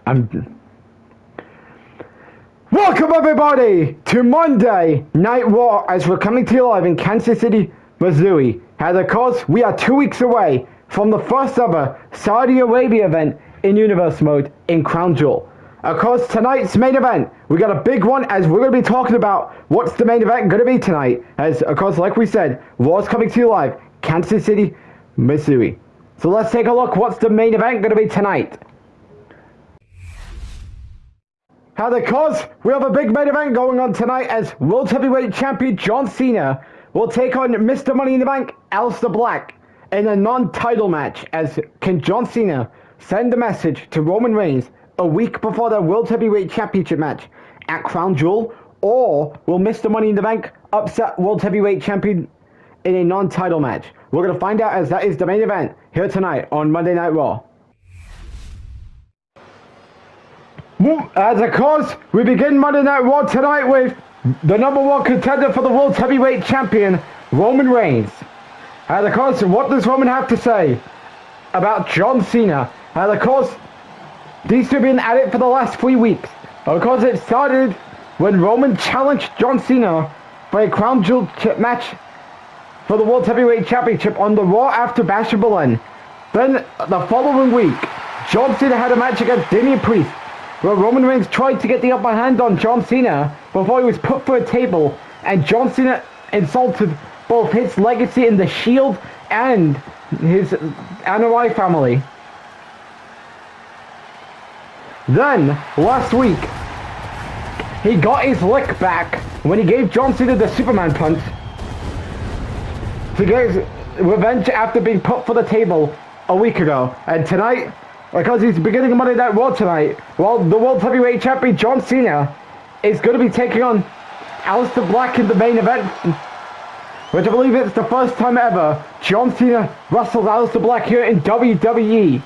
Welcome everybody to Monday Night Raw as we're coming to you live in Kansas City, Missouri. And of course, we are 2 weeks away from the first ever Saudi Arabia event in Universe Mode in Crown Jewel. Of course, tonight's main event, we got a big one as we're going to be talking about what's the main event going to be tonight. As, of course, like we said, Raw's coming to you live, Kansas City, Missouri. So let's take a look. What's the main event going to be tonight? And of course, we have a big main event going on tonight as World Heavyweight Champion John Cena will take on Mr. Money in the Bank, Aleister Black, in a non-title match. As can John Cena send a message to Roman Reigns a week before their World Heavyweight Championship match at Crown Jewel, or will Mr. Money in the Bank upset World Heavyweight Champion in a non-title match? We're going to find out as that is the main event here tonight on Monday Night Raw. As of course, we begin Monday Night Raw tonight with the #1 contender for the World Heavyweight Champion, Roman Reigns. And of course, what does Roman have to say about John Cena? And of course, these two have been at it for the last 3 weeks. Of course, it started when Roman challenged John Cena for a Crown Jewel match for the World Heavyweight Championship on the Raw after Bash of Berlin. Then, the following week, John Cena had a match against Damian Priest, where Roman Reigns tried to get the upper hand on John Cena before he was put through a table, and John Cena insulted both his legacy in the Shield and his Anoa'i family. Then, last week, he got his lick back when he gave John Cena the Superman punch to get his revenge after being put for the table a week ago. And tonight, because he's beginning of Monday Night Raw tonight, well, the World Heavyweight Champion John Cena is going to be taking on Aleister Black in the main event, which I believe it's the first time ever John Cena wrestles Aleister Black here in WWE.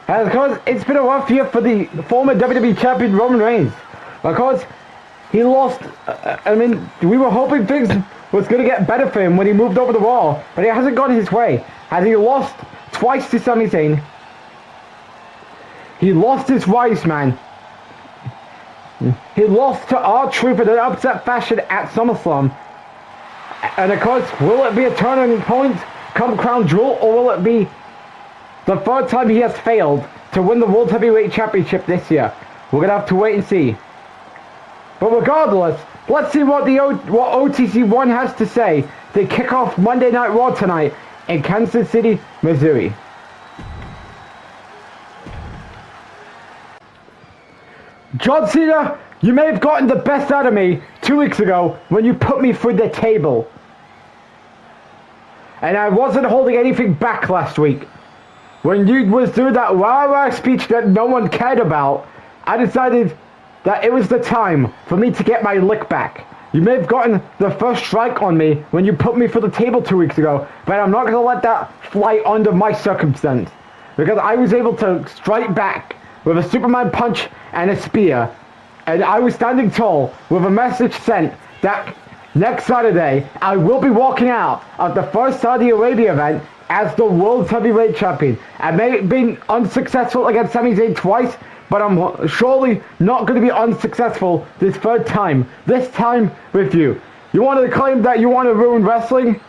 And of course, it's been a rough year for the former WWE Champion Roman Reigns. Of course, he lost, we were hoping things was going to get better for him when he moved over to Raw, but it hasn't gone his way. As he lost twice to Sami Zayn. He lost his Wise Man. He lost to R-Truth in an upset fashion at SummerSlam. And of course, will it be a turning point come Crown Jewel, or will it be the third time he has failed to win the World Heavyweight Championship this year? We're going to have to wait and see. But regardless, let's see what what OTC1 has to say to kick off Monday Night Raw tonight in Kansas City, Missouri. John Cena, you may have gotten the best out of me 2 weeks ago when you put me through the table. And I wasn't holding anything back last week. When you was doing that rah-rah speech that no one cared about, I decided that it was the time for me to get my lick back. You may have gotten the first strike on me when you put me for the table 2 weeks ago, but I'm not going to let that fly under my circumstance. Because I was able to strike back with a Superman punch and a spear. And I was standing tall with a message sent that next Saturday I will be walking out of the first Saudi Arabia event as the World Heavyweight Champion. I may have been unsuccessful against Sami Zayn twice, but I'm surely not going to be unsuccessful this third time. This time with you. You want to claim that you want to ruin wrestling?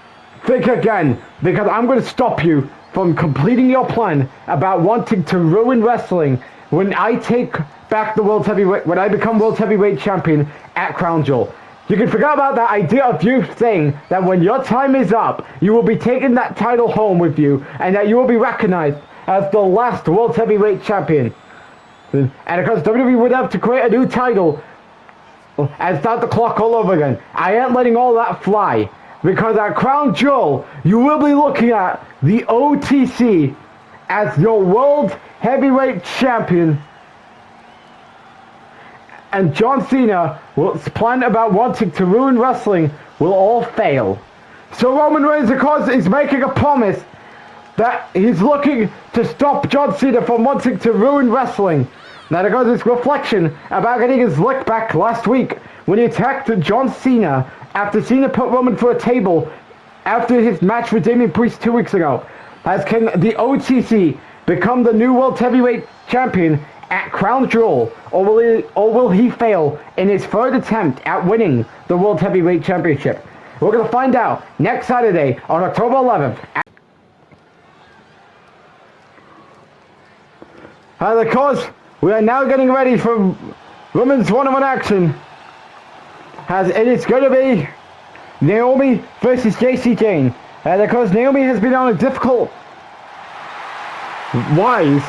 Think again, because I'm going to stop you from completing your plan about wanting to ruin wrestling when I take back the World Heavyweight, when I become World Heavyweight Champion at Crown Jewel. You can forget about that idea of you saying that when your time is up, you will be taking that title home with you, and that you will be recognized as the last World Heavyweight Champion. And of course, WWE would have to create a new title and start the clock all over again. I ain't letting all that fly. Because at Crown Jewel, you will be looking at the OTC as your World Heavyweight Champion. And John Cena was plan about wanting to ruin wrestling will all fail. So Roman Reigns, of course, is making a promise that he's looking to stop John Cena from wanting to ruin wrestling. Now, because it's reflection about getting his lick back last week when he attacked John Cena after Cena put Roman through a table after his match with Damian Priest 2 weeks ago. As can the OTC become the new World Heavyweight Champion at Crown Jewel, or will he fail in his third attempt at winning the World Heavyweight Championship? We're going to find out next Saturday on October 11th. And of course, we are now getting ready for women's one-on-one action. As it is going to be Naomi versus JC Jane. And of course, Naomi has been on a difficult rise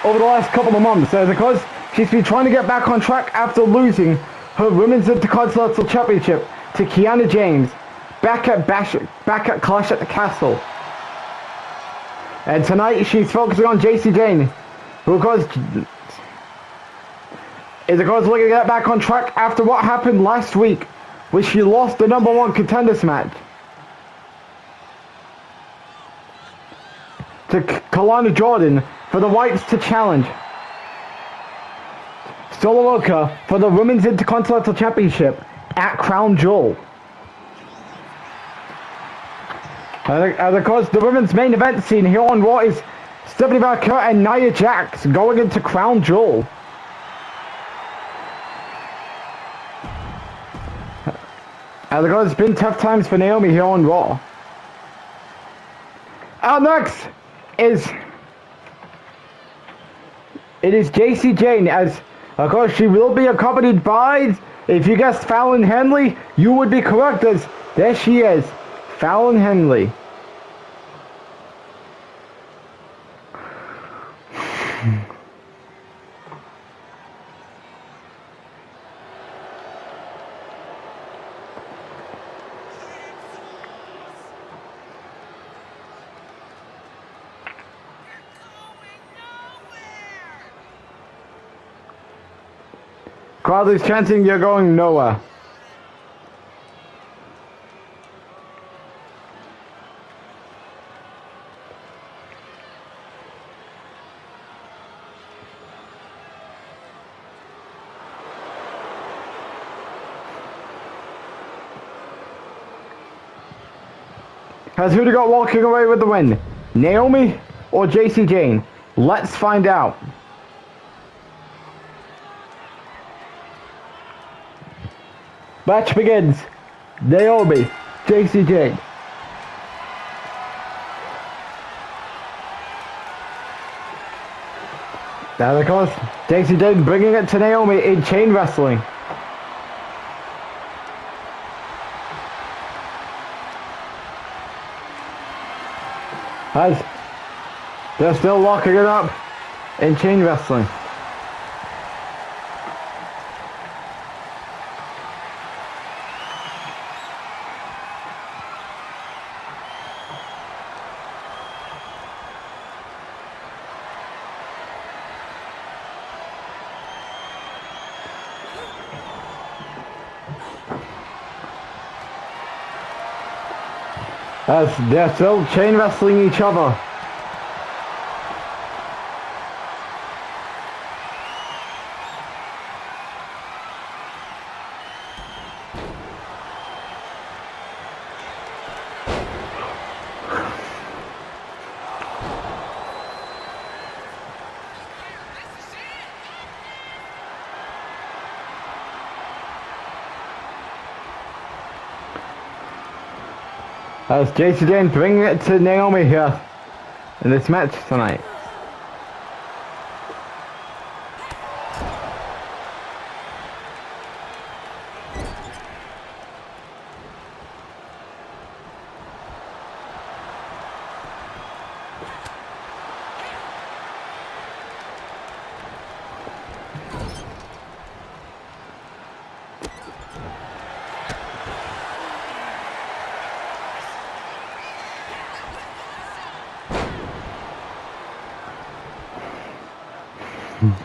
over the last couple of months. As of course, she's been trying to get back on track after losing her Women's Intercontinental Championship to Kiana James back at Clash at the Castle. And tonight she's focusing on JC Jane, who of course is of course looking to get back on track after what happened last week, where she lost the #1 contenders match to Kalana Jordan for the Whites to challenge Stoliroka for the Women's Intercontinental Championship at Crown Jewel. And of course, the women's main event scene here on Raw is Stephanie Valkyrie and Nia Jax going into Crown Jewel. And of course, it's been tough times for Naomi here on Raw. Our next is JC Jane, as of course she will be accompanied by, if you guessed Fallon Henley, you would be correct, as there she is, Fallon Henley. Crowd is chanting, "You're going nowhere." Has who got walking away with the win? Naomi or JC Jane? Let's find out. Match begins. Naomi, JC Jane. Now of course, JC Jane bringing it to Naomi in chain wrestling. As they're still locking it up in chain wrestling. As they're still chain wrestling each other. As JC Jane bringing it to Naomi here in this match tonight. Yeah.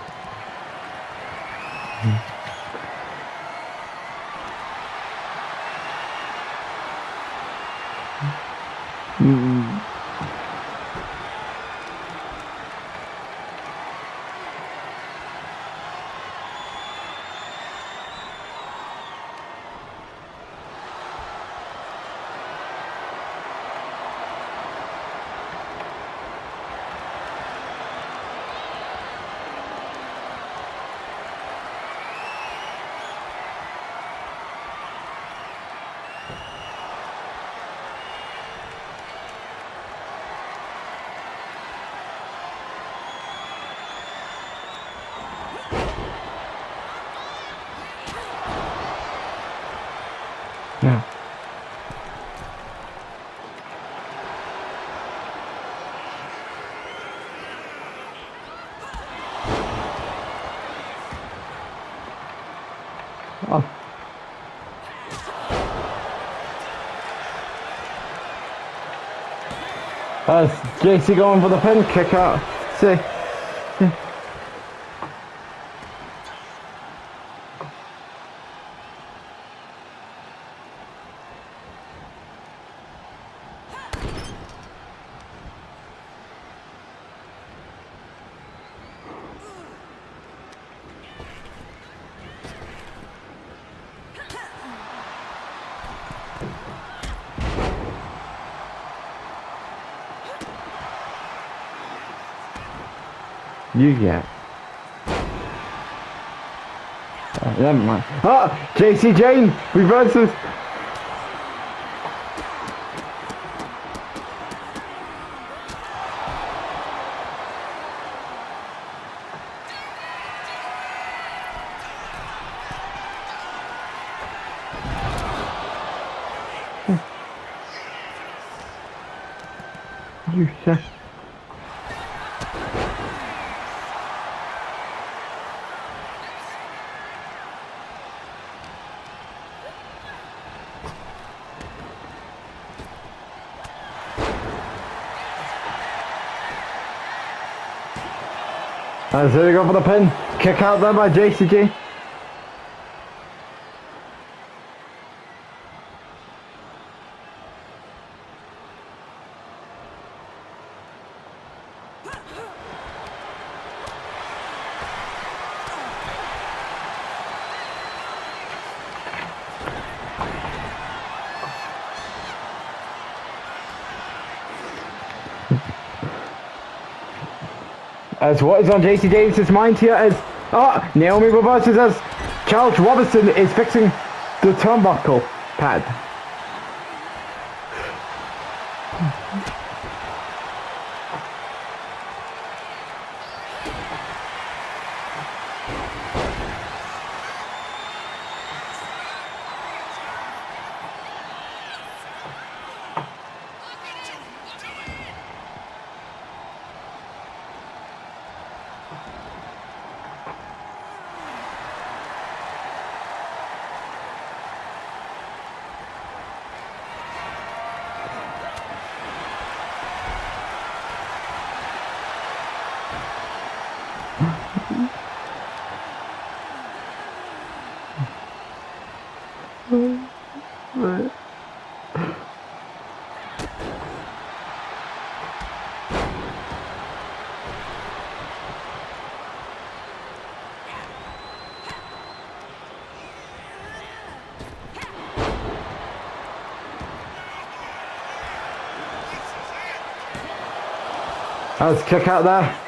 Oh. JC going for the pin kick out. See. You get. Never mind. Oh, JC Jane reverses. You said. There they go for the pin. Kick out there by JCG. As what is on JC Davis's mind here as Naomi reverses as Charles Robinson is fixing the turnbuckle pad. Let's kick out there.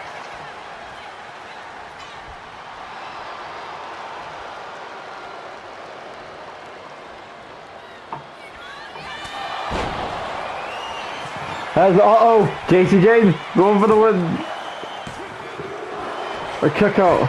There's JC Jane going for the win. A kick out.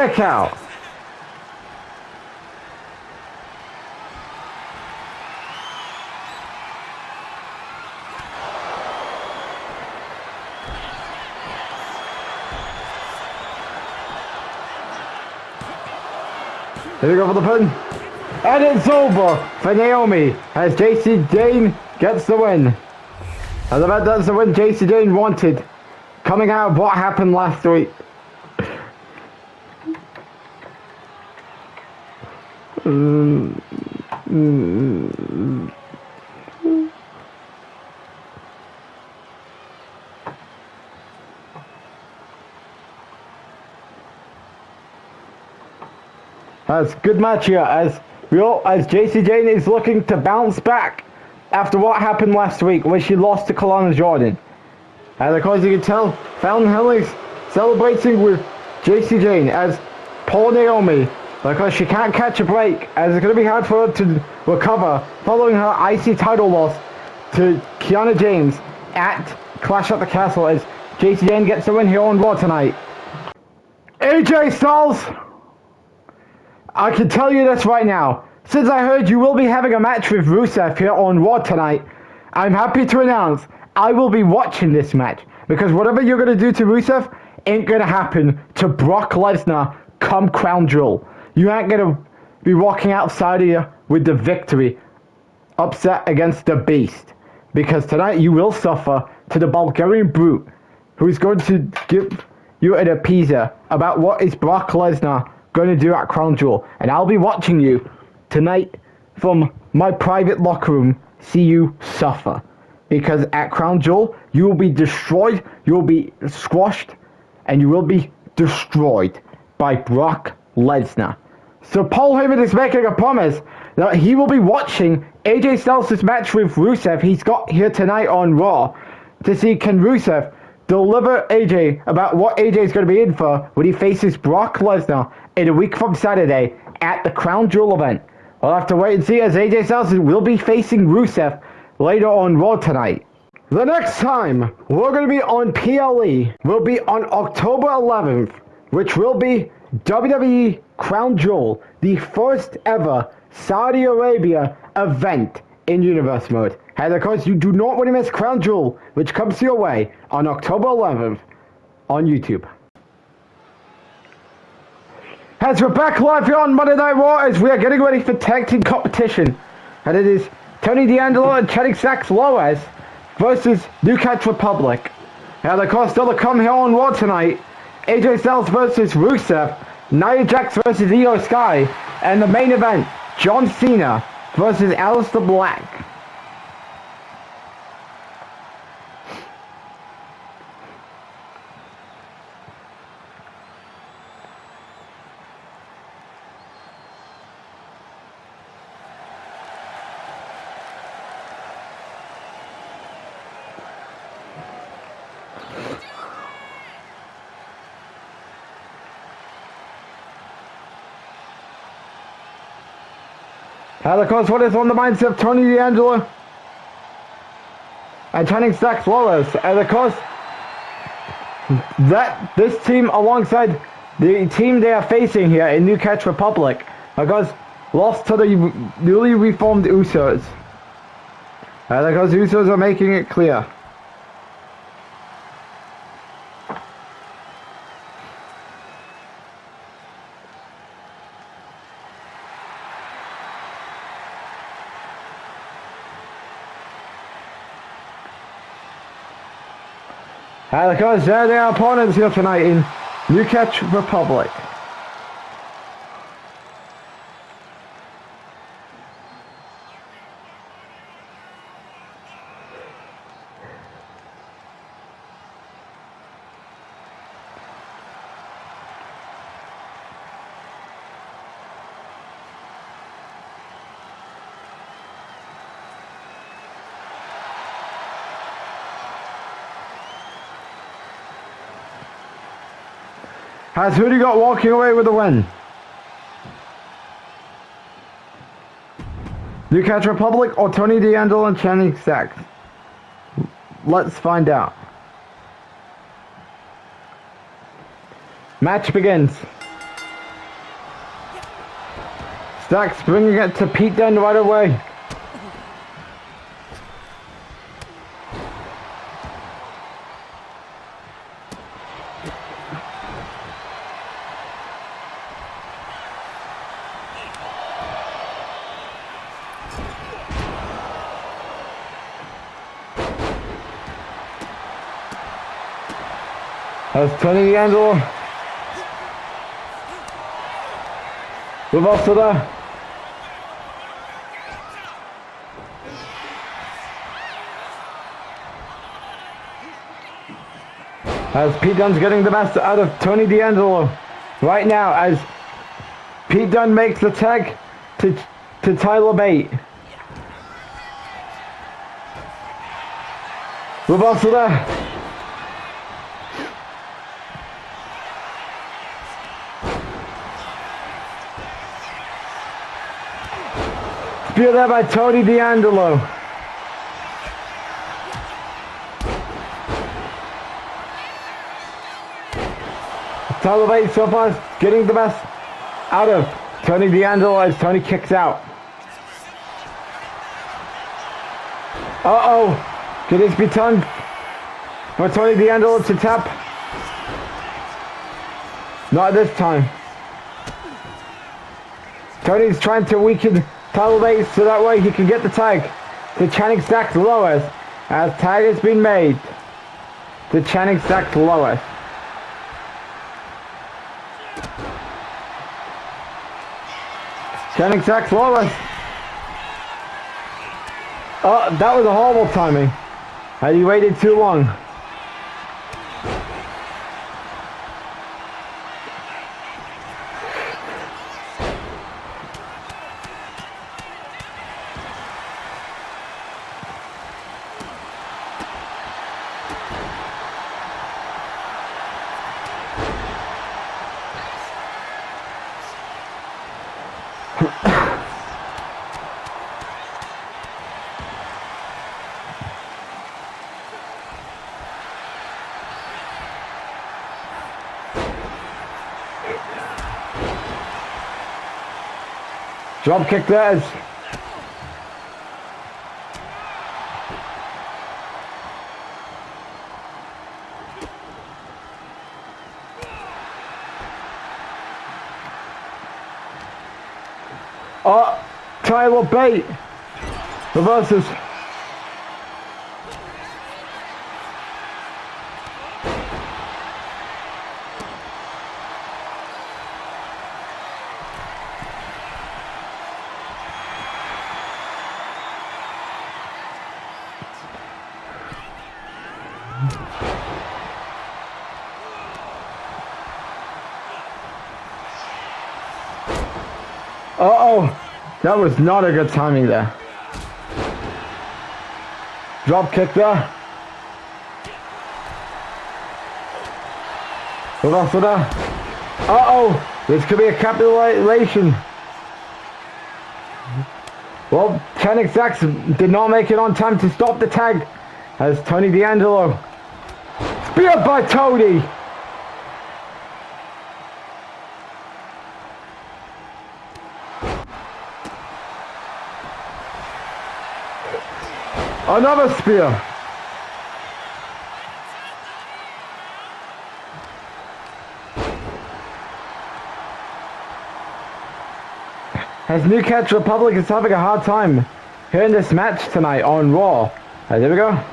kick out. Here we go for the pin. And it's over for Naomi as JC Jane gets the win. As I bet that's the win JC Jane wanted, coming out of what happened last week. That's a good match here as JC Jane is looking to bounce back after what happened last week when she lost to Kalana Jordan. And of course you can tell Fallon Henley's celebrating with JC Jane as poor Naomi, because she can't catch a break as it's going to be hard for her to recover following her IC title loss to Kiana James at Clash at the Castle as JC Jane gets the win here on Raw tonight. AJ Styles, I can tell you this right now. Since I heard you will be having a match with Rusev here on Raw tonight, I'm happy to announce I will be watching this match. Because whatever you're going to do to Rusev ain't going to happen to Brock Lesnar come Crown Jewel. You ain't going to be walking outside of here with the victory, upset against the Beast. Because tonight you will suffer to the Bulgarian Brute, who's going to give you an appeaser about what is Brock Lesnar going to do at Crown Jewel. And I'll be watching you tonight from my private locker room, see you suffer. Because at Crown Jewel, you will be destroyed, you will be squashed, and you will be destroyed by Brock Lesnar. So Paul Heyman is making a promise that he will be watching AJ Styles' match with Rusev he's got here tonight on Raw to see can Rusev deliver AJ about what AJ is going to be in for when he faces Brock Lesnar in a week from Saturday at the Crown Jewel event. We'll have to wait and see as AJ Styles will be facing Rusev later on Raw tonight. The next time we're going to be on PLE will be on October 11th, which will be WWE Crown Jewel, the first ever Saudi Arabia event in Universe Mode. And of course, you do not want to miss Crown Jewel, which comes your way on October 11th on YouTube. As we're back live here on Monday Night Raw, as we are getting ready for tag team competition. And it is Tony D'Angelo and Channing Sachs Loaz versus New Catch Republic. And of course, still to come here on Raw tonight, AJ Styles versus Rusev, Nia Jax versus Io Sky, and the main event, John Cena versus Aleister Black. And of course, what is on the minds of Tony D'Angelo and Channing Sachs Loaz. And of course, that this team alongside the team they are facing here in New Catch Republic, of course, lost to the newly reformed Usos. And of course, Usos are making it clear. And of course, they're their opponents here tonight in New Catch Republic. Has who do you got walking away with the win? New Catch Republic or Tony D'Angelo and Channing Sachs? Let's find out. Match begins. Stacks bringing it to Pete Dunne right away. That's Tony D'Angelo. Reverse to there. As Pete Dunne's getting the best out of Tony D'Angelo right now as Pete Dunne makes the tag to Tyler Bate. Reverse to there. Spear there by Tony D'Angelo. Tyler Bate so far is getting the best out of Tony D'Angelo as Tony kicks out. Uh-oh. Could this be time for Tony D'Angelo to tap? Not this time. Tony's trying to weaken Tyler Bate so that way he can get the tag to Channing Stacks Lois as tag has been made to Channing Stacks Lois. Channing Stacks Lois. Oh, that was a horrible timing. Had he waited too long. Drop kick there. Oh, Tyler Bate reverses. Uh-oh, that was not a good timing there. Drop kick there. Reverse there. Uh-oh, this could be a capitulation. Well, Channing Stacks did not make it on time to stop the tag as Tony D'Angelo. Speared by Tony. Another spear. As New Catch Republic is having a hard time here in this match tonight on Raw. There we go.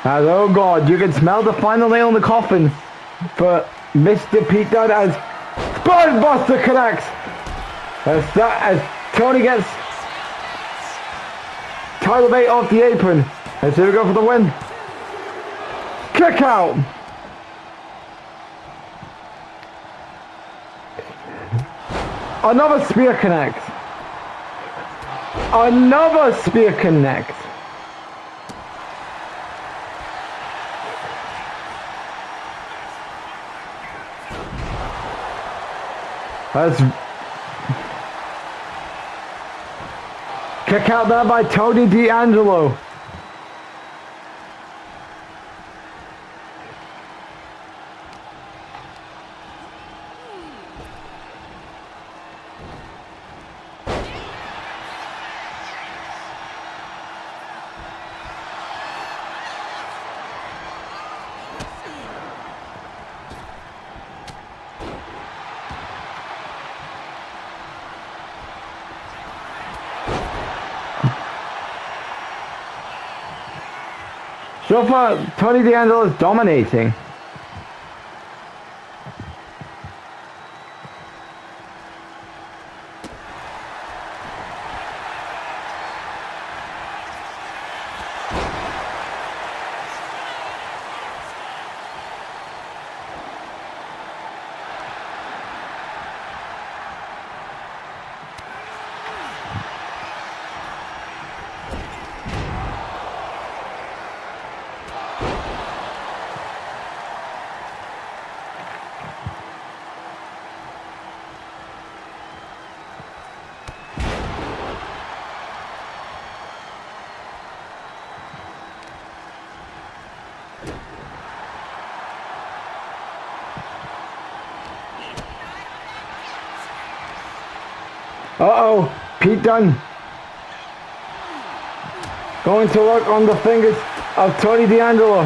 As, oh God, you can smell the final nail in the coffin for Mr. Pete Dunne as Spinebuster connects. As Tony gets Tyler Bate off the apron. And here we go for the win. Kick out. Another spear connects. Another spear connects. As kick out there by Tony D'Angelo. So far, Tony D'Angelo is dominating. Uh-oh, Pete Dunne going to work on the fingers of Tony D'Angelo.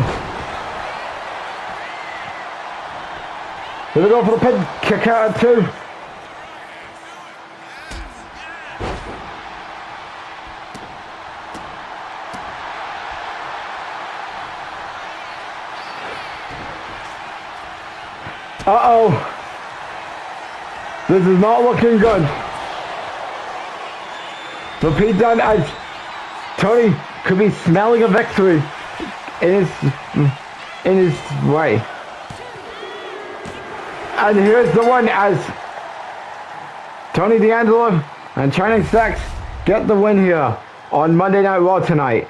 Here we go for the pin kick out at 2. Uh-oh. This is not looking good. But Pete Dunne, as Tony could be smelling a victory in his way. And here's the one as Tony D'Angelo and Channing Sachs get the win here on Monday Night Raw tonight.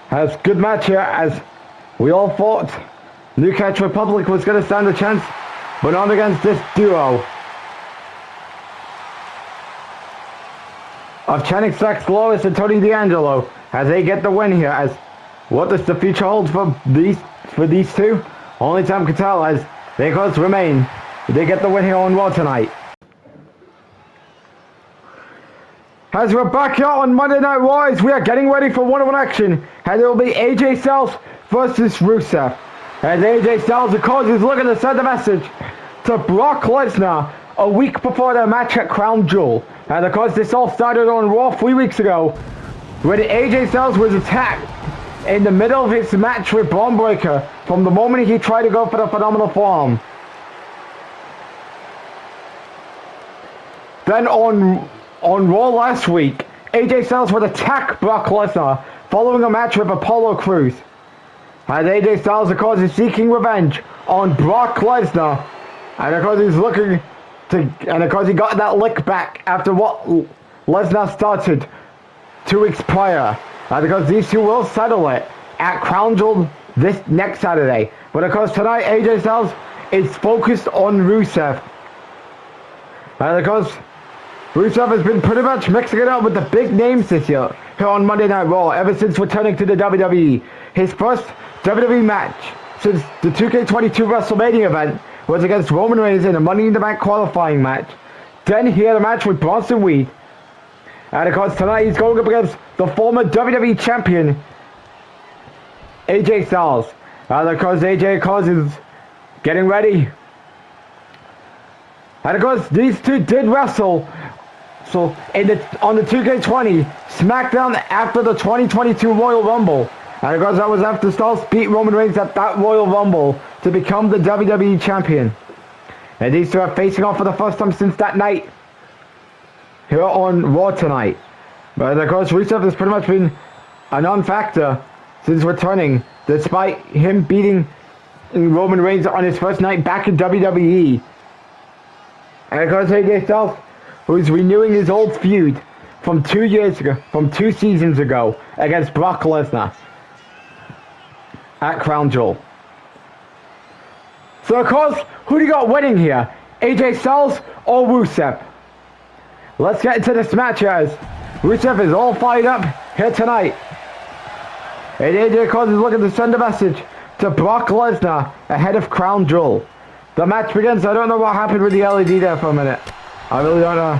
Has good match here as we all thought New Catch Republic was going to stand a chance, but not against this duo of Channing Sachs, Lois, and Tony D'Angelo as they get the win here. As what does the future hold for these two? Only time can tell as they of course remain. They get the win here on Raw tonight. As we're back here on Monday Night Raw, we are getting ready for one-on-one action, and it will be AJ Styles versus Rusev. As AJ Styles, of course, is looking to send a message to Brock Lesnar a week before their match at Crown Jewel. And of course, this all started on Raw 3 weeks ago, when AJ Styles was attacked in the middle of his match with Braun Breaker from the moment he tried to go for the Phenomenal Forearm. Then on Raw last week, AJ Styles would attack Brock Lesnar following a match with Apollo Crews. And AJ Styles, of course, is seeking revenge on Brock Lesnar. And of course, he's looking to, and of course, he got that lick back after what Lesnar started 2 weeks prior. And of course, these two will settle it at Crown Jewel this next Saturday. But of course, tonight, AJ Styles is focused on Rusev. And of course, Rusev has been pretty much mixing it up with the big names this year here on Monday Night Raw ever since returning to the WWE. His first WWE match since the 2K22 WrestleMania event was against Roman Reigns in a Money in the Bank qualifying match. Then he had a match with Bronson Reed. And of course tonight he's going up against the former WWE champion AJ Styles. And of course AJ is getting ready. And of course these two did wrestle on the 2K20 SmackDown after the 2022 Royal Rumble. And of course that was after Styles beat Roman Reigns at that Royal Rumble to become the WWE champion. And these two are facing off for the first time since that night here on Raw tonight. But of course, Rusev has pretty much been a non-factor since returning, despite him beating Roman Reigns on his first night back in WWE. And of course, AJ Styles, who's renewing his old feud from 2 years ago, from 2 seasons ago, against Brock Lesnar at Crown Jewel. So of course, who do you got winning here? AJ Styles or Rusev? Let's get into this match, guys. Rusev is all fired up here tonight. And AJ, of course, is looking to send a message to Brock Lesnar ahead of Crown Jewel. The match begins. I don't know what happened with the LED there for a minute. I really don't know.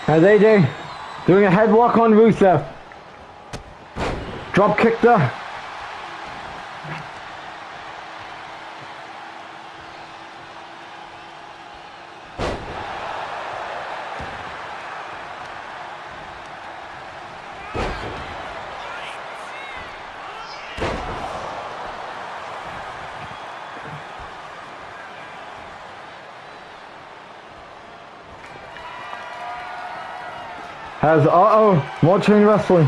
As AJ doing a headlock on Rusev. Drop kicked her. Has more chain wrestling.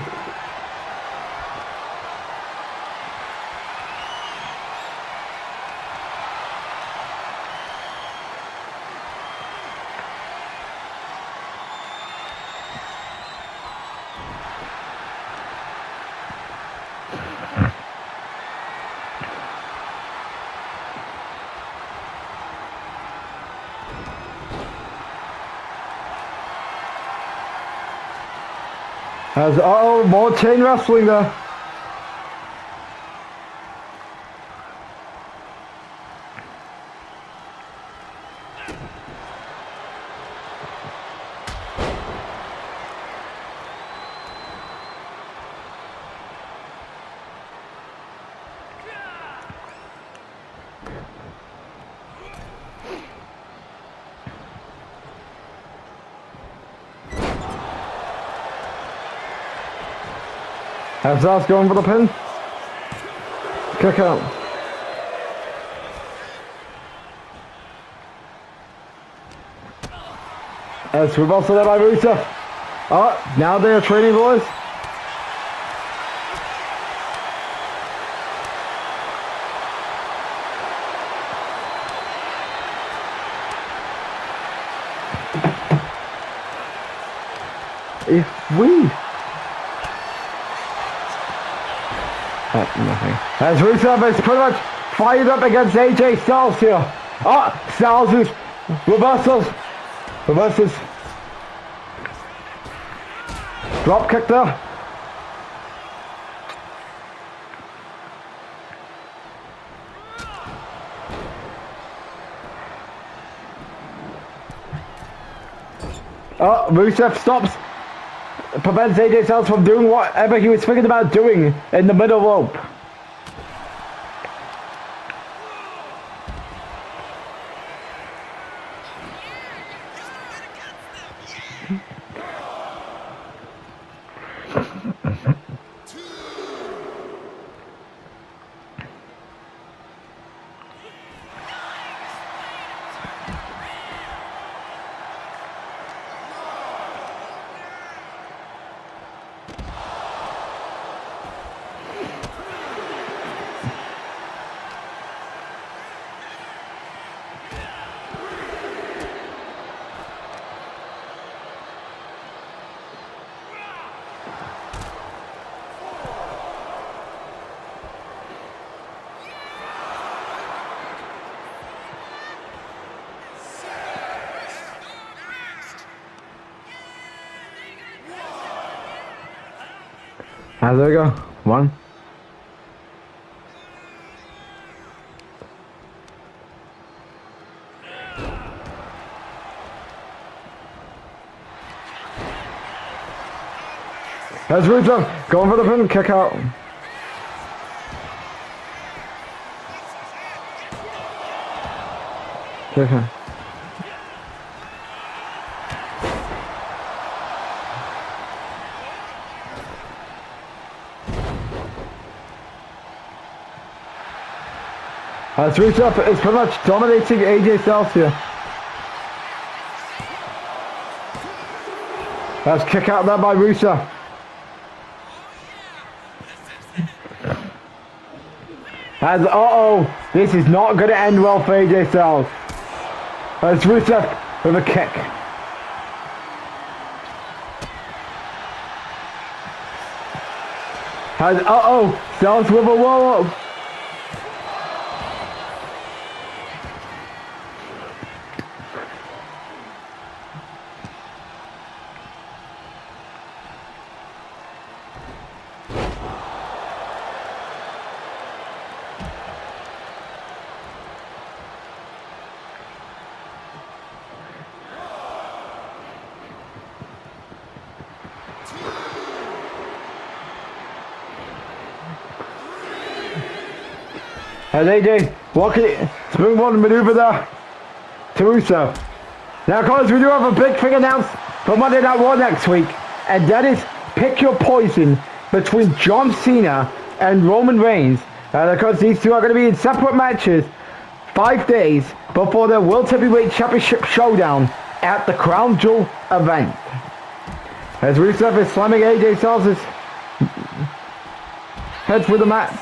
Has more chain wrestling there. Has Styles going for the pin. Kick out. As we've also there by Rusev. Oh, now they are training, boys. If we nothing. As Rusev is pretty much fired up against AJ Styles here. Oh, Styles is reverses. Drop kick there. Oh, Rusev stops. Prevents AJ Styles from doing whatever he was thinking about doing in the middle rope. There we go. 1. That's Rusev going for the pin, kick out. Kick out. Rusev is pretty much dominating AJ Styles here. Let's kick out there by Rusev. And this is not going to end well for AJ Styles. As Rusev with a kick. And Styles with a roll-up. And AJ walking springboard maneuver there to Rusev. Now of course we do have a big thing announced for Monday Night Raw next week, and that is pick your poison between John Cena and Roman Reigns. And of course these two are going to be in separate matches 5 days before the World Heavyweight Championship Showdown at the Crown Jewel event. As Rusev is slamming AJ Styles' head through the mat.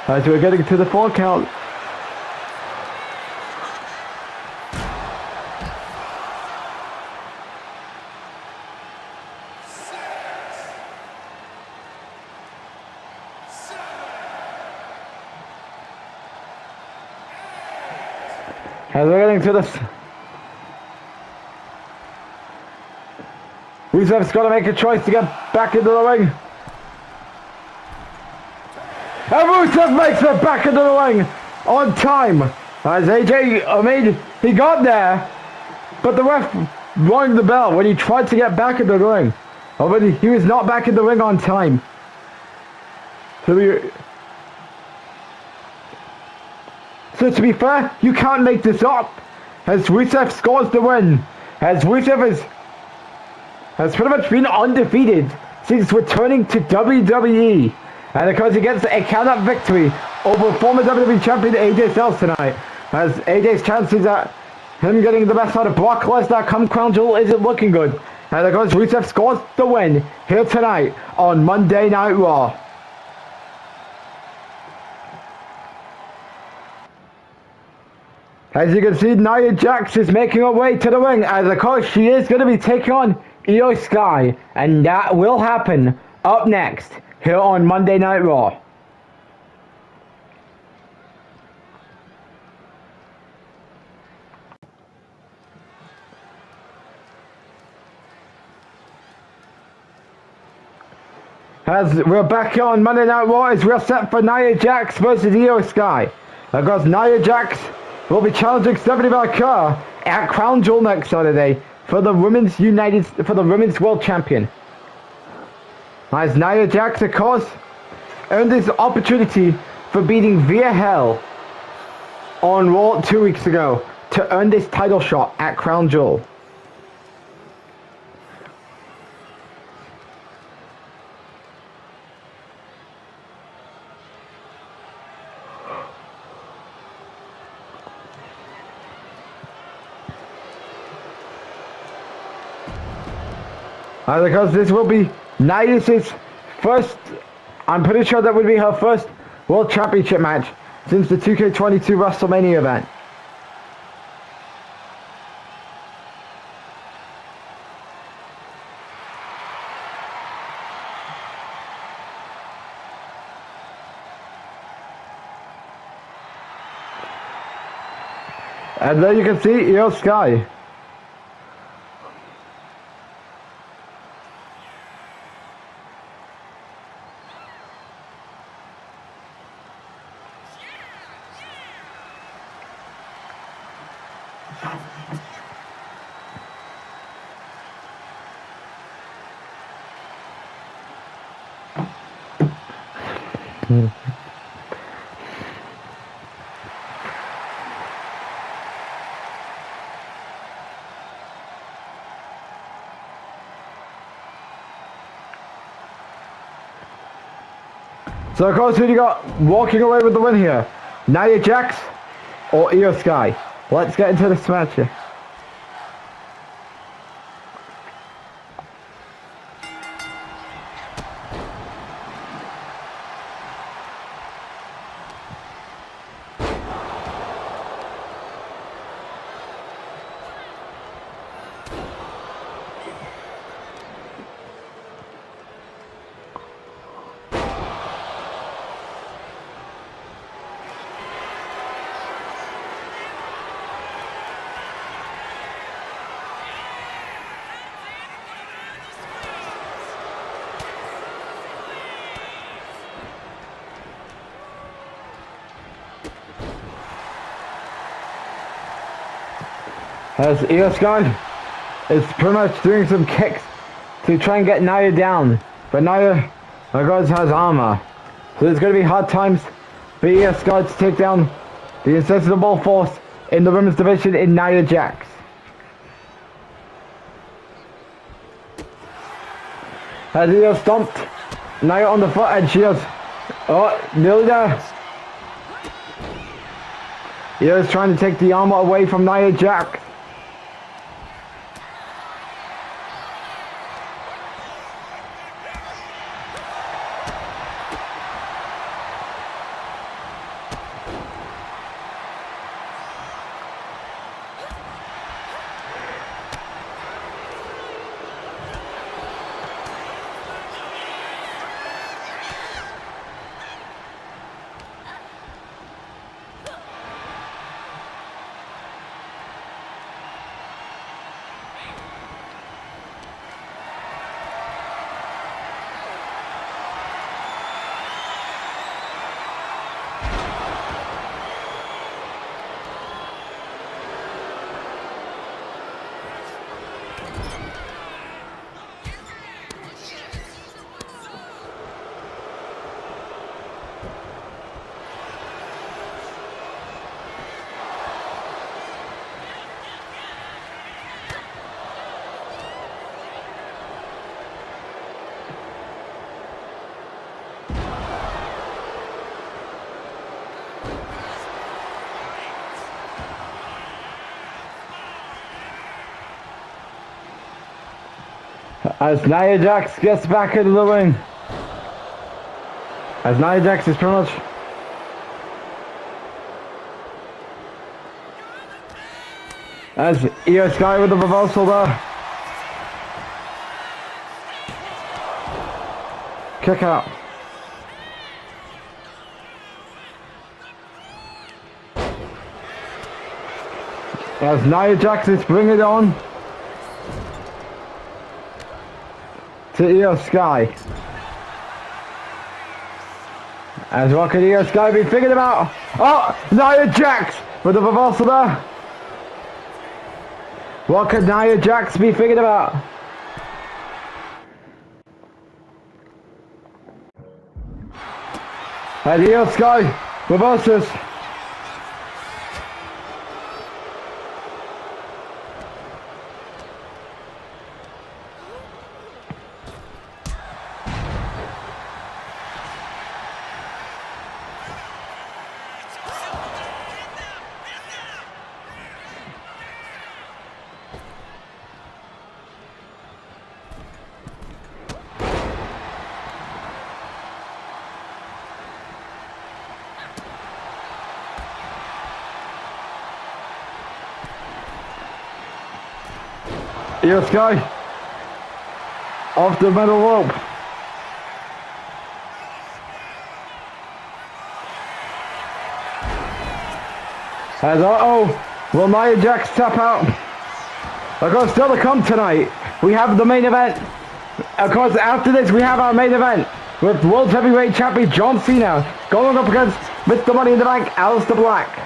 As we're getting to the 4 count. As we're getting to this. Rusev's got to make a choice to get back into the ring. And Rusev makes it back into the ring on time. As AJ, he got there, but the ref rang the bell when he tried to get back into the ring. But he was not back in the ring on time. So to be fair, you can't make this up. As Rusev scores the win. As Rusev has pretty much been undefeated since returning to WWE. And of course he gets a count-out victory over former WWE champion AJ Styles tonight. As AJ's chances at him getting the best out of Brock Lesnar come Crown Jewel isn't looking good. And of course Rusev scores the win here tonight on Monday Night Raw. As you can see, Nia Jax is making her way to the ring. As of course she is going to be taking on Io Sky. And that will happen up next here on Monday Night Raw. As we're back on Monday Night Raw, as we're set for Nia Jax versus Io Sky. Of course, Nia Jax will be challenging Stephanie McMahon at Crown Jewel next Saturday for the Women's World Champion. As Nia Jax, of course, earned this opportunity for beating Via Hell on Raw 2 weeks ago to earn this title shot at Crown Jewel. Because this will be Nia's first, I'm pretty sure that would be her first World Championship match since the 2K22 WrestleMania event. And there you can see Io Sky. So of course, who you got walking away with the win here? Nia Jax or Io Sky? Let's get into this match here. As Io Sky is pretty much doing some kicks to try and get Nia down. But Nia, of course, has armor. So there's going to be hard times for Io Sky to take down the insensible force in the women's division in Nia Jax. As Io stomped Nia on the foot and she has... Oh, nearly there. Io is trying to take the armor away from Nia Jax. As Nia Jax gets back into the ring. As Nia Jax is pretty much... As Io Sky with the reversal there. Kick out. As Nia Jax is bringing it on to Io Sky. As what can Io Sky be thinking about? Oh, Nia Jax with the reversal there. What could Nia Jax be thinking about? And Io Sky reverses. Io Sky off the middle rope. As will Nia Jax tap out? Of course, still to come tonight, we have the main event. Of course, after this, we have our main event with World Heavyweight Champion John Cena going up against Mr. Money in the Bank, Aleister Black.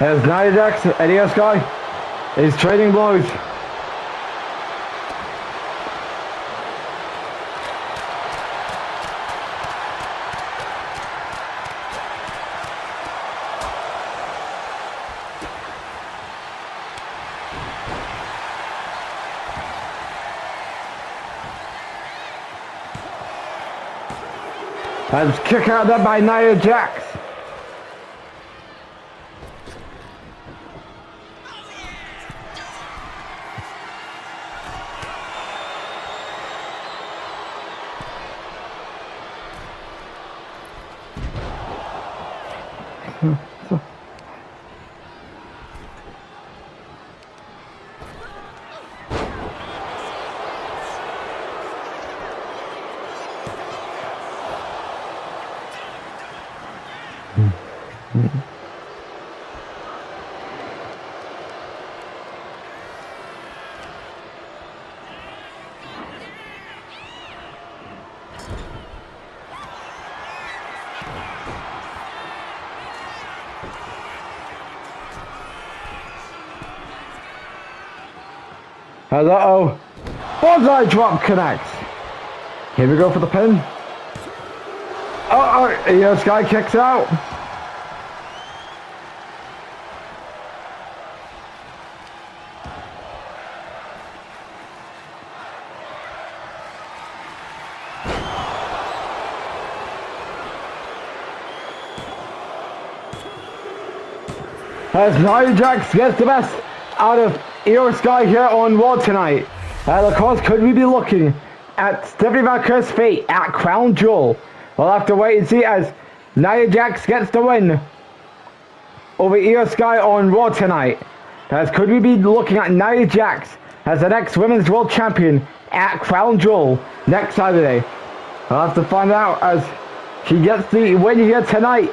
As Nia Jax and Io Sky is trading blows. And kick out there by Nia Jax. Uh-oh. Bonsai drop connects. Here we go for the pin. Oh, Io Sky kicks out. As Nia Jax gets the best out of Io Sky here on Raw tonight. Of course, could we be looking at Stephanie Vaquer's fate at Crown Jewel? We'll have to wait and see as Nia Jax gets the win over Io Sky on Raw tonight. As could we be looking at Nia Jax as the next Women's World Champion at Crown Jewel next Saturday? We'll have to find out as she gets the win here tonight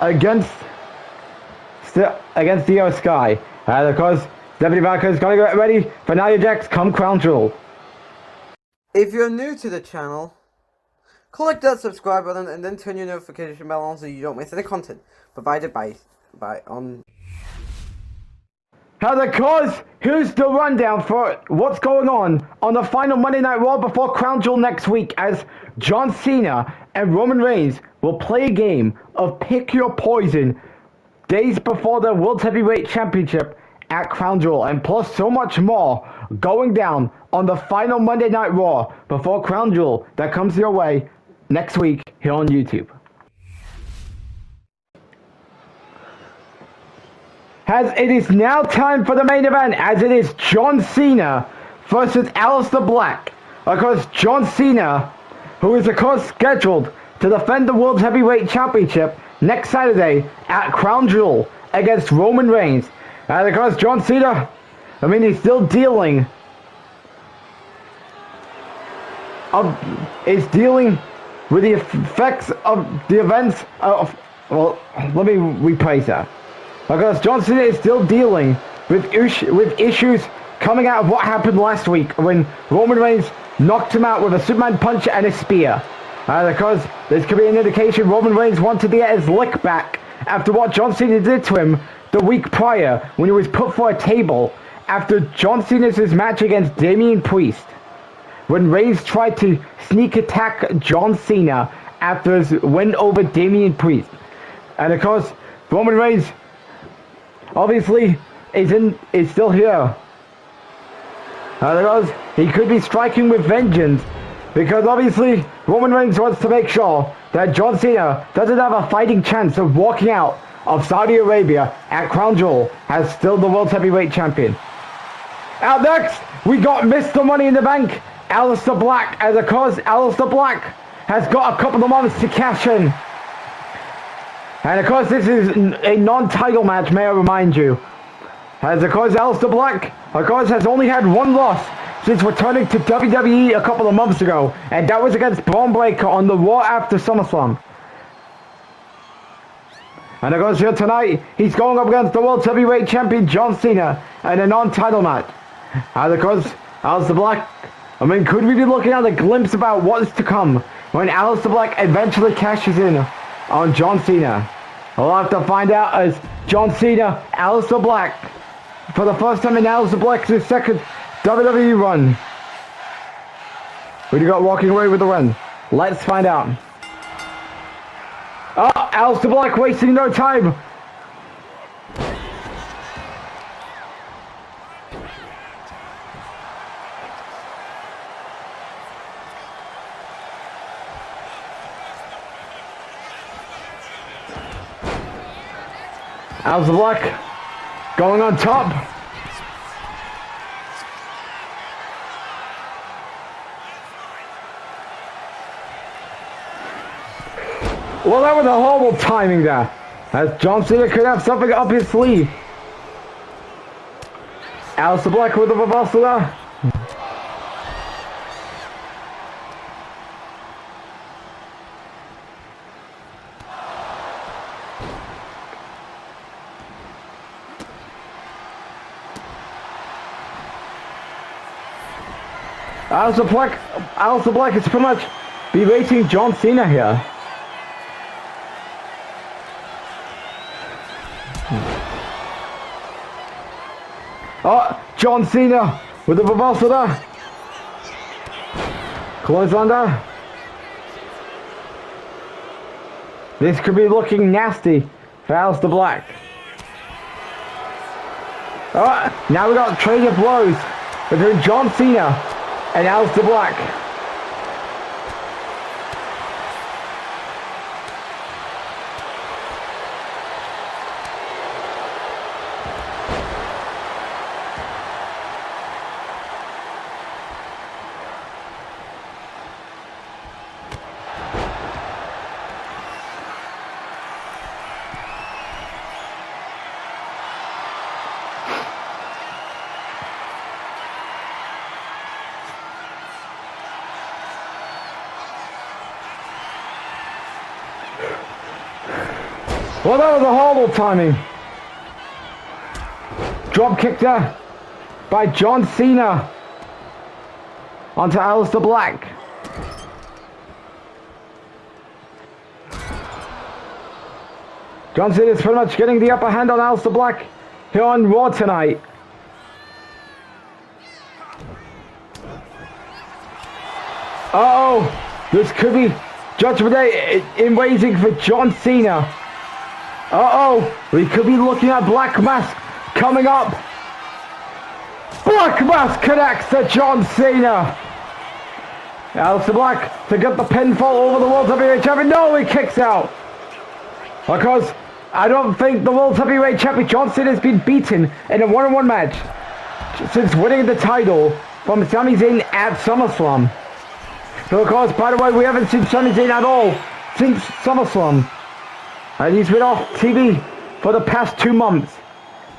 against Io Sky. Of course, Stephanie Vaquer's gonna get ready for Nia Jax come Crown Jewel. If you're new to the channel, click that subscribe button and then turn your notification bell on so you don't miss any content provided by on. Of course, here's the rundown for what's going on the final Monday Night Raw before Crown Jewel next week, as John Cena and Roman Reigns will play a game of Pick Your Poison days before the World Heavyweight Championship at Crown Jewel, and plus so much more going down on the final Monday Night Raw before Crown Jewel that comes your way next week here on YouTube. As it is now time for the main event, as it is John Cena versus Aleister Black. Of course, John Cena, who is of course scheduled to defend the World Heavyweight Championship next Saturday at Crown Jewel against Roman Reigns. And of course, John Cena, he's still dealing with the effects of the events of, well, let me rephrase that. Because John Cena is still dealing with issues coming out of what happened last week when Roman Reigns knocked him out with a Superman punch and a spear. Because this could be an indication Roman Reigns wanted to get his lick back after what John Cena did to him the week prior when he was put for a table after John Cena's match against Damian Priest, when Reigns tried to sneak attack John Cena after his win over Damian Priest. And of course, Roman Reigns obviously is still here. Because he could be striking with vengeance, because obviously Roman Reigns wants to make sure that John Cena doesn't have a fighting chance of walking out of Saudi Arabia at Crown Jewel as still the World Heavyweight Champion. Out next, we got Mr. Money in the Bank, Aleister Black, as of course Aleister Black has got a couple of months to cash in. And of course this is a non-title match, may I remind you. As of course Aleister Black, of course, has only had one loss since returning to WWE a couple of months ago, and that was against Braun Breaker on the Raw after SummerSlam. And of course here tonight, he's going up against the World Heavyweight Champion John Cena in a non-title match. And of course, Aleister Black, could we be looking at a glimpse about what is to come when Aleister Black eventually cashes in on John Cena? We'll have to find out as John Cena, Aleister Black, for the first time in Aleister Black's second WWE run. Who do you got walking away with the win? Let's find out. Oh, Aleister Black wasting no time. Aleister Black going on top. Well, that was a horrible timing there, as John Cena could have something up his sleeve. Aleister Black with the reversal there. Aleister Black is pretty much berating John Cena here. Oh, John Cena with the reversal there. Clothesline there. This could be looking nasty for Aleister Black. Oh, now we got trade of blows between John Cena and Aleister Black. Well, that was a horrible timing. Drop kick there by John Cena onto Aleister Black. John Cena is pretty much getting the upper hand on Aleister Black here on Raw tonight. Uh-oh, this could be Judgment Day in waiting for John Cena. Uh-oh, we could be looking at Black Mask coming up. Black Mask connects to John Cena. Aleister Black to get the pinfall over the World Heavyweight Champion. No, he kicks out. Because I don't think the World Heavyweight Champion John Cena has been beaten in a one-on-one match since winning the title from Sami Zayn at SummerSlam. Because, by the way, we haven't seen Sami Zayn at all since SummerSlam. And he's been off TV for the past 2 months.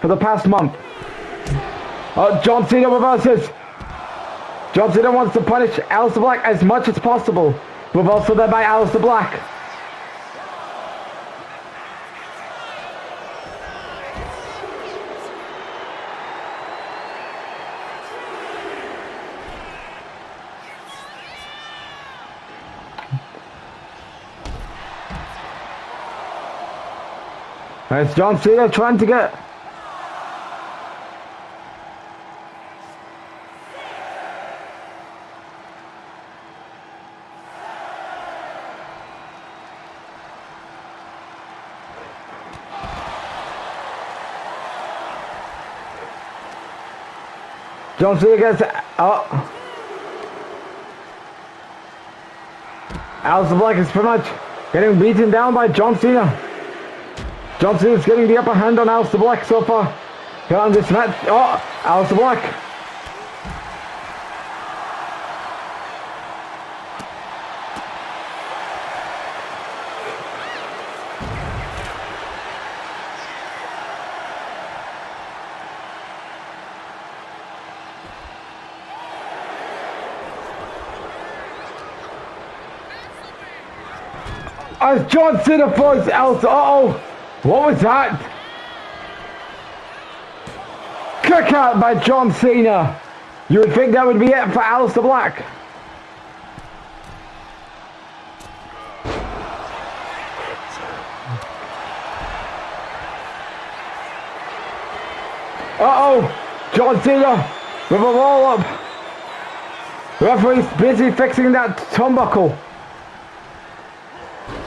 For the past month. John Cena reverses. John Cena wants to punish Aleister Black as much as possible. Reversal there by Aleister Black. It's John Cena trying to get... John Cena gets... Oh. Aleister Black is pretty much getting beaten down by John Cena. John Cena's getting the upper hand on Aleister Black so far. Here on this match. Oh, Aleister Black. As John Cena throws Aleister. Uh-oh. What was that? Kick out by John Cena. You would think that would be it for Aleister Black. Uh-oh. John Cena with a roll-up. Referee's busy fixing that turnbuckle.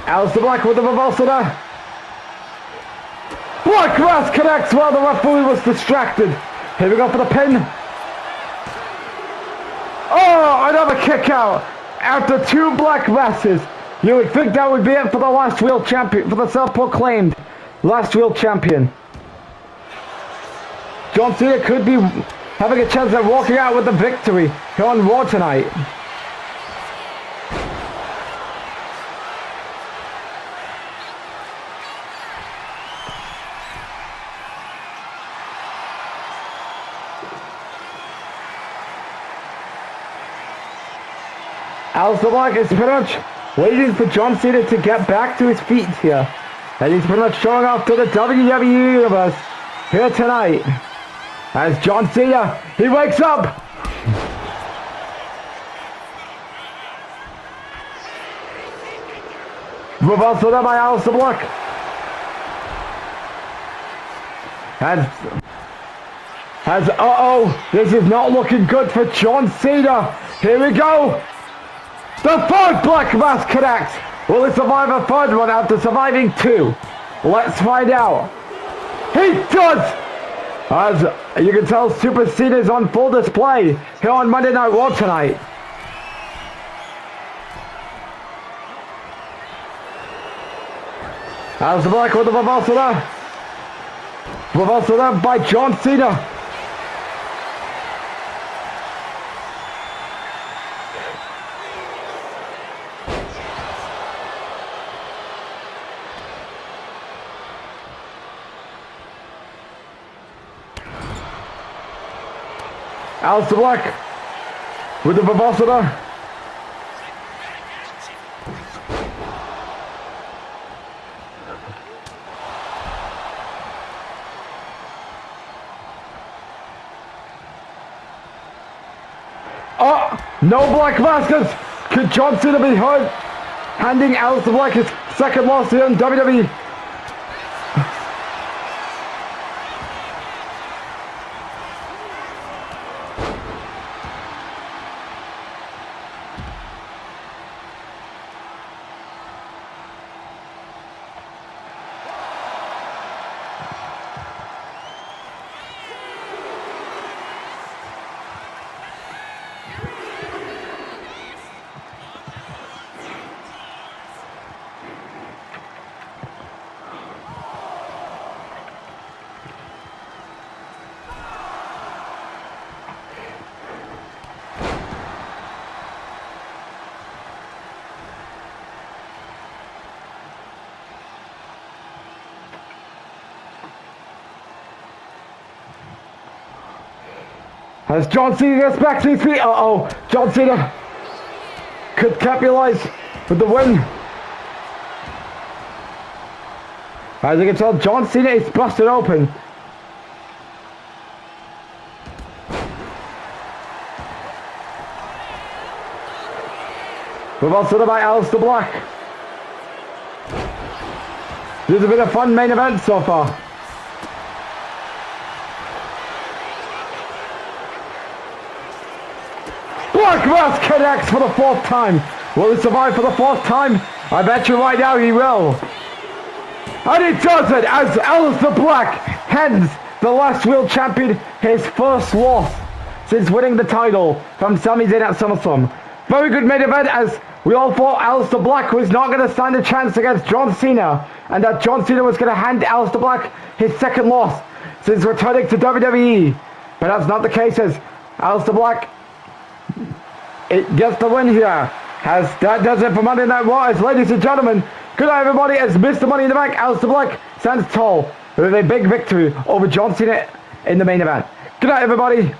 Aleister Black with the reversal there. Black Mass connects while the referee was distracted. Here we go for the pin. Oh, another kick out. After 2 Black Masses. You would think that would be it for the last real champion, for the self-proclaimed last real champion. John Cena could be having a chance at walking out with the victory here on Raw tonight. Aleister Black is pretty much waiting for John Cena to get back to his feet here. And he's pretty much showing off to the WWE Universe here tonight. As John Cena, he wakes up! Reversal there by Aleister Black. Uh-oh, this is not looking good for John Cena. Here we go. The 3rd Black Mass connect. Will he survive a 3rd one after surviving 2? Let's find out. He does! As you can tell, Super Cena is on full display here on Monday Night Raw tonight. Aleister Black with the reversal there. Reversal there by John Cena. Aleister Black with the reversal there. Oh, no Black Masters. Could John Cena be hurt? Handing Aleister Black his 2nd loss here in WWE. As John Cena gets back to his feet. Uh-oh. John Cena could capitalize with the win. As you can tell, John Cena is busted open. Reversal by Aleister Black. This has been a fun main event so far. Black Mass connects for the 4th time. Will he survive for the 4th time? I bet you right now he will. And he does it as Aleister Black hands the last real champion his 1st loss since winning the title from Sami Zayn at SummerSlam. Very good main event, as we all thought Aleister Black was not going to stand a chance against John Cena, and that John Cena was going to hand Aleister Black his 2nd loss since returning to WWE. But that's not the case, as Aleister Black gets the win here. As that does it for Monday Night Raw. Ladies and gentlemen, good night everybody, as Mr. Money in the Bank, Aleister Black, stands tall with a big victory over John Cena in the main event. Good night everybody.